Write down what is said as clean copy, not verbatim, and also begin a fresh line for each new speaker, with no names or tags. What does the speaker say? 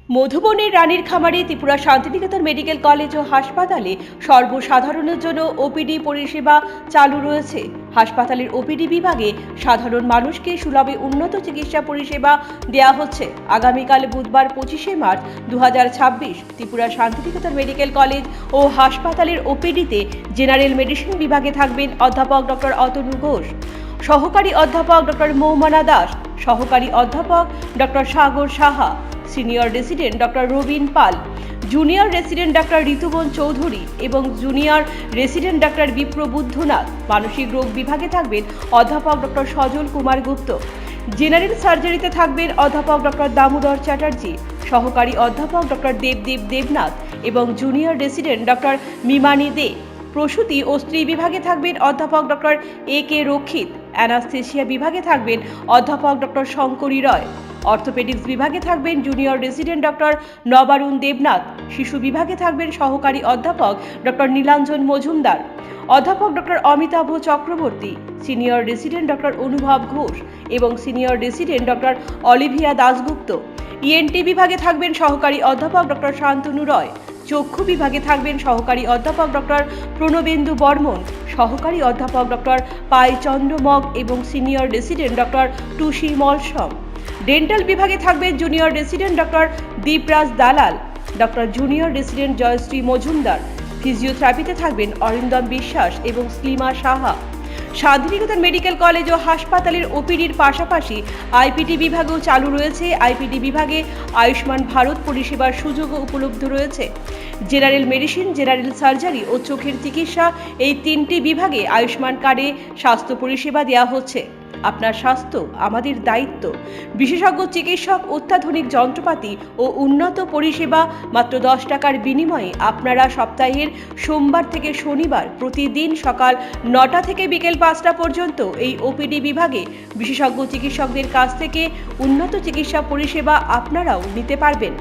মধুবনের রানীর খামারে Tripura Shantiniketan medical college ও হাসপাতালে সর্বসাধারণের জন্য ওপিডি পরিষেবা চালু রয়েছে। হাসপাতালের ওপিডি বিভাগে সাধারণ মানুষকে সুলভে উন্নত চিকিৎসা পরিষেবা দেওয়া হচ্ছে। আগামীকাল বুধবার 25শে March 2026 Tripura Shantiniketan medical college ও হাসপাতালের ওপিডিতে জেনারেল মেডিসিন বিভাগে থাকবেন অধ্যাপক ডক্টর অতনু ঘোষ, সহকারী অধ্যাপক ডক্টর মৌমানা দাস, সহকারী অধ্যাপক doctor Sagar Saha, senior resident doctor Robin Pal, junior resident doctor Rituban Chowdhury এবং junior resident doctor Bipra Buddhanath. মানসিক রোগ বিভাগে থাকবেন অধ্যাপক ডক্টর সজল কুমার গুপ্ত, জেনারেল সার্জারিতে থাকবেন অধ্যাপক ডক্টর দামোদর চ্যাটার্জি, সহকারী অধ্যাপক ডক্টর দেবদেব দেবনাথ এবং জুনিয়র রেসিডেন্ট ডক্টর মিমানি দে। প্রসূতি ও স্ত্রী বিভাগে থাকবেন অধ্যাপক ডক্টর এ কে রক্ষিত, অ্যানাস্থেসিয়া বিভাগে থাকবেন অধ্যাপক ডক্টর শঙ্করী রয়, অর্থোপেডিক্স বিভাগে থাকবেন junior resident doctor Nabarun Debnath, শিশু বিভাগে থাকবেন সহকারী অধ্যাপক ডক্টর নীলাঞ্জন মজুমদার, অধ্যাপক doctor Amitabh Chakraborty, senior resident doctor অনুভব ঘোষ এবং senior resident doctor Olivia Dasgupta. ENT বিভাগে থাকবেন সহকারী অধ্যাপক ডক্টর শান্তনু রয়, চক্ষু বিভাগে থাকবেন সহকারী অধ্যাপক ডক্টর প্রণবেন্দু বর্মন, সহকারী অধ্যাপক ডক্টর পাই চন্দ্র মগ এবং senior resident doctor Tusi Malsom. Dental বিভাগে থাকবেন junior resident doctor Dipraj Dalal, doctor junior resident Jayashree Majumdar. ফিজিওথেরাপিতে থাকবেন অরিন্দম বিশ্বাস এবং স্লিমা সাহা। শান্তিনিকেতন মেডিকেল কলেজ ও হাসপাতালের ওপিডির পাশাপাশি আইপিডি বিভাগেও চালু রয়েছে। আইপিডি বিভাগে আয়ুষ্মান ভারত পরিষেবার সুযোগও উপলব্ধ রয়েছে। জেনারেল মেডিসিন, জেনারেল সার্জারি ও চোখের চিকিৎসা, এই তিনটি বিভাগে আয়ুষ্মান কার্ডে স্বাস্থ্য পরিষেবা দেওয়া হচ্ছে। আপনার স্বাস্থ্য আমাদের দায়িত্ব। বিশেষজ্ঞ চিকিৎসক, অত্যাধুনিক যন্ত্রপাতি ও উন্নত পরিষেবা মাত্র 10 টাকার বিনিময়ে আপনারা সপ্তাহের সোমবার থেকে শনিবার প্রতিদিন সকাল 9টা থেকে বিকেল 5টা পর্যন্ত এই ওপিডি বিভাগে বিশেষজ্ঞ চিকিৎসকদের কাছ থেকে উন্নত চিকিৎসা পরিষেবা আপনারাও নিতে পারবেন।